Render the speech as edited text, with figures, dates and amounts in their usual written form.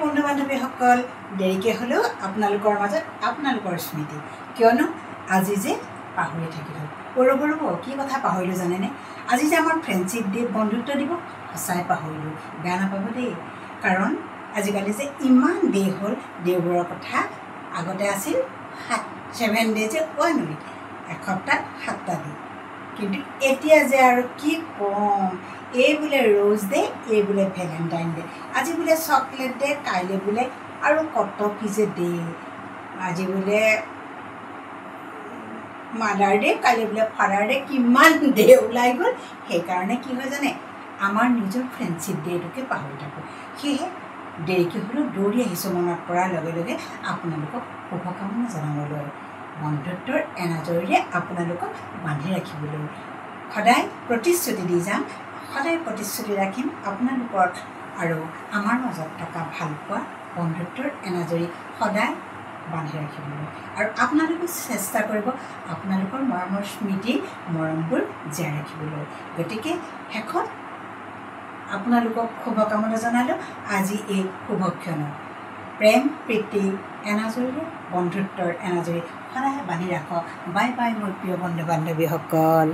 বন্ধু বান্ধৱীসকল, দেৰিকৈ হ'লেও আপোনালোকৰ মাজত আপোনালোকৰ স্মৃতি, কিয়নো আজি যে পাহৰি থাকিলোঁ। ৰ'ব কি কথা পাহৰিলোঁ জানেনে? আজি যে আমাৰ ফ্ৰেণ্ডশ্বিপ ডে, বন্ধুত্ব দিৱস, সঁচাই পাহৰিলোঁ। বেয়া নাপাব দেই, কাৰণ আজিকালি যে ইমান ডে হ'ল। দেওবাৰৰ কথা আগতে আছিল 7 days 1 week, এসপ্তাহত 7টা দিন। কিন্তু এতিয়া যে আৰু কি ক'ম, এই বোলে ৰ'জ ডে, এই বোলে ভেলেণ্টাইন ডে, আজি বোলে চকলেট ডে, কাইলৈ বোলে আৰু কত কি যে ডে, আজি বোলে মাদাৰ ডে, কাইলৈ বোলে ফাদাৰ ডে, কিমান ডে ওলাই গ'ল। সেইকাৰণে কি হয় জানে, আমাৰ নিজৰ ফ্ৰেণ্ডশ্বিপ ডেটোকে পাহৰি থাকোঁ। সেয়েহে দেৰিকৈ হ'লেও দৌৰি আহিছোঁ মনত পৰাৰ লগে লগে আপোনালোকক শুভকামনা জনাবলৈ, বন্ধুত্বৰ এনাজৰীৰে আপোনালোকক বান্ধি ৰাখিবলৈ। সদায় প্ৰতিশ্ৰুতি দি যাম, সদায় প্ৰতিশ্ৰুতি ৰাখিম আপোনালোকৰ আৰু আমাৰ মাজত থকা ভালপোৱা বন্ধুত্বৰ এনাজৰী সদায় বান্ধি ৰাখিবলৈ। আৰু আপোনালোকে চেষ্টা কৰিব আপোনালোকৰ মৰমৰ স্মৃতি, মৰমবোৰ জীয়াই ৰাখিবলৈ। গতিকে শেষত আপোনালোকক শুভকামনা জনালোঁ আজি এই শুভক্ষণত। প্ৰেম প্ৰীতি এনাজৰীৰে বন্ধুত্বৰ এনাজৰী সদায় বান্ধি ৰাখক। বাই বাই মোৰ প্ৰিয় বন্ধু বান্ধৱীসকল।